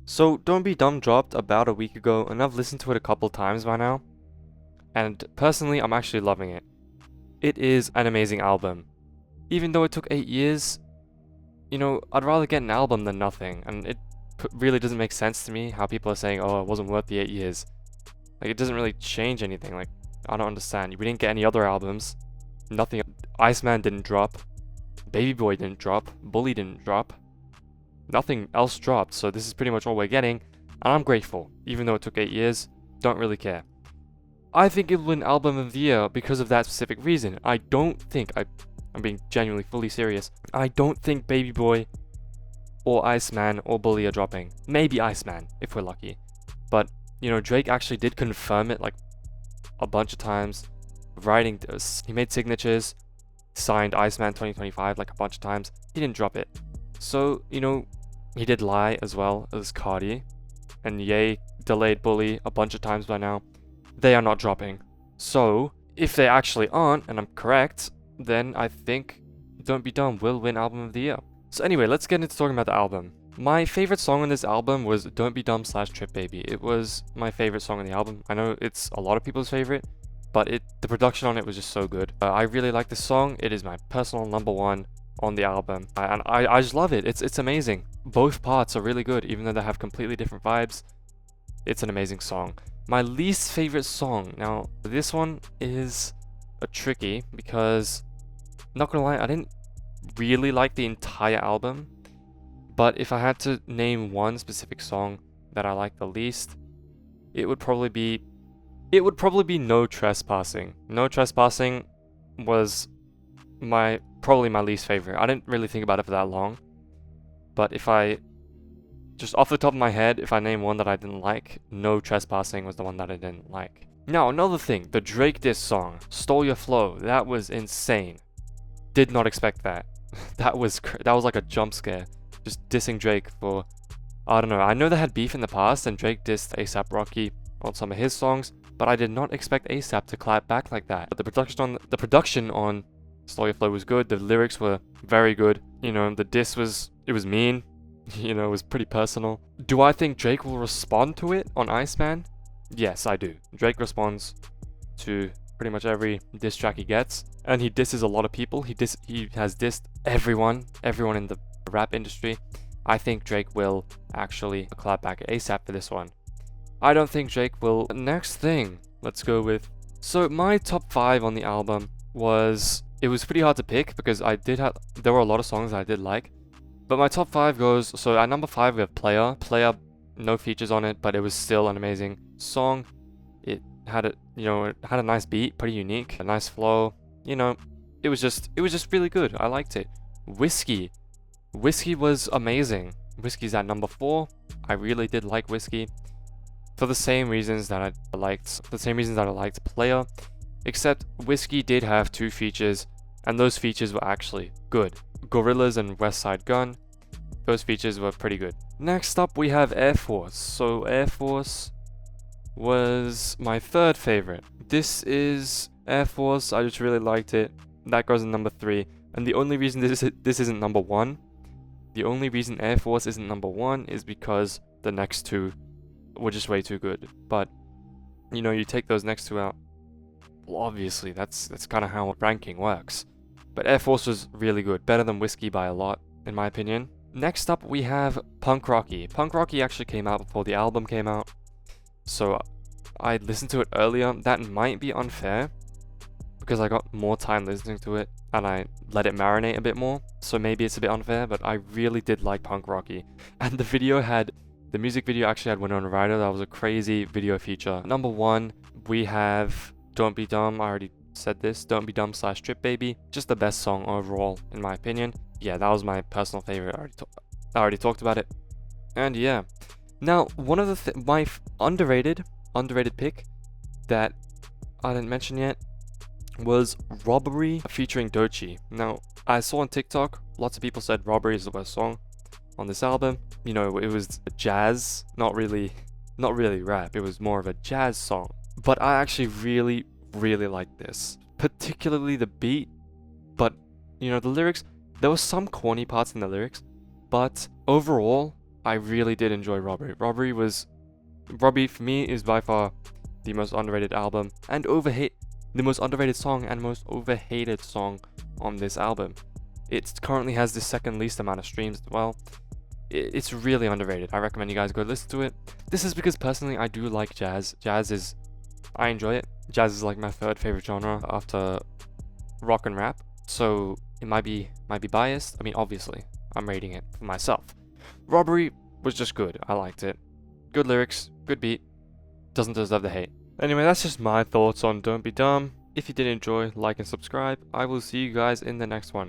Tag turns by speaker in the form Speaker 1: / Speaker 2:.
Speaker 1: So, Don't Be Dumb dropped about a week ago, and I've listened to it a couple times by now. And personally, I'm actually loving it. It is an amazing album. Even though it took 8 years, I'd rather get an album than nothing. And it really doesn't make sense to me how people are saying, oh, it wasn't worth the 8 years. Like, it doesn't really change anything. Like, I don't understand. We didn't get any other albums. Nothing. Iceman didn't drop. Baby Boy didn't drop. Bully didn't drop. Nothing else dropped, so this is pretty much all we're getting, and I'm grateful. Even though it took 8 years, don't really care. I think it'll win Album of the Year because of that specific reason. I'm being genuinely fully serious, I don't think Baby Boy or Iceman or Bully are dropping. Maybe Iceman, if we're lucky. But, Drake actually did confirm it like a bunch of times. He made signatures, signed Iceman 2025 like a bunch of times. He didn't drop it. So, he did lie as well as Cardi, and Ye delayed Bully a bunch of times by now. They are not dropping. So, if they actually aren't, and I'm correct, then I think Don't Be Dumb will win Album of the Year. So anyway, let's get into talking about the album. My favorite song on this album was Don't Be Dumb / Trip Baby. It was my favorite song on the album. I know it's a lot of people's favorite, but the production on it was just so good. I really like this song. It is my personal number one on the album, and I just love it. It's amazing. Both parts are really good, even though they have completely different vibes. It's an amazing song. My least favorite song, now this one is a tricky because, not gonna lie, I didn't really like the entire album, but if I had to name one specific song that I like the least, it would probably be No Trespassing. No Trespassing was probably my least favorite. I didn't really think about it for that long, but if I just off the top of my head, if I name one that I didn't like, No Trespassing was the one that I didn't like. Now, another thing, the Drake diss song, Stole Your Flow, that was insane. Did not expect that. That was like a jump scare. Just dissing Drake for, I don't know. I know they had beef in the past, and Drake dissed A$AP Rocky on some of his songs, but I did not expect A$AP to clap back like that. But the production on Stole Your Flow was good. The lyrics were very good. The diss was mean. It was pretty personal. Do I think Drake will respond to it on Iceman? Yes, I do. Drake responds to pretty much every diss track he gets, and he disses a lot of people. He has dissed everyone in the rap industry. I think Drake will actually clap back at A$AP for this one. I don't think Drake will. Next thing, let's go with. So my top 5 on the album it was pretty hard to pick because there were a lot of songs I did like. But my top 5 goes, so at number 5 we have Player. Player, no features on it, but it was still an amazing song. It had a nice beat, pretty unique, a nice flow. It was just really good. I liked it. Whiskey was amazing. Whiskey's at number 4. I really did like Whiskey for the same reasons that I liked Player, except Whiskey did have 2 features, and those features were actually good. Gorillaz and West Side Gun. Those features were pretty good. Next up, we have Air Force. So Air Force was my 3rd favorite. This is Air Force. I just really liked it. That goes in number 3. And the only reason this isn't number 1, the only reason Air Force isn't number 1 is because the next 2 were just way too good. But you take those next 2 out. Well, obviously that's kind of how ranking works. But Air Force was really good, better than Whiskey by a lot, in my opinion. Next up, we have Punk Rocky. Punk Rocky actually came out before the album came out, so I listened to it earlier. That might be unfair, because I got more time listening to it, and I let it marinate a bit more, so maybe it's a bit unfair, but I really did like Punk Rocky. And the music video actually had Winona Ryder. That was a crazy video feature. Number 1, we have Don't Be Dumb. I already said this. Don't Be Dumb / Trip Baby. Just the best song overall, in my opinion. Yeah, that was my personal favorite. I already talked about it. And yeah. Now, one of my underrated pick that I didn't mention yet was Robbery featuring Doechii. Now, I saw on TikTok, lots of people said Robbery is the best song on this album. It was jazz, not really rap. It was more of a jazz song. But I actually really like this, particularly the beat, but the lyrics, there were some corny parts in the lyrics, but overall I really did enjoy Robbery. Robbery for me is by far the most underrated album and the most underrated song and most overhated song on this album. It currently has the second least amount of streams as well. It's really underrated. I recommend you guys go listen to it. This is because personally I do like jazz. I enjoy it. Jazz is like my third favorite genre after rock and rap. So it might be biased. I mean, obviously, I'm rating it for myself. Robbery was just good. I liked it. Good lyrics, good beat. Doesn't deserve the hate. Anyway, that's just my thoughts on Don't Be Dumb. If you did enjoy, like and subscribe. I will see you guys in the next one.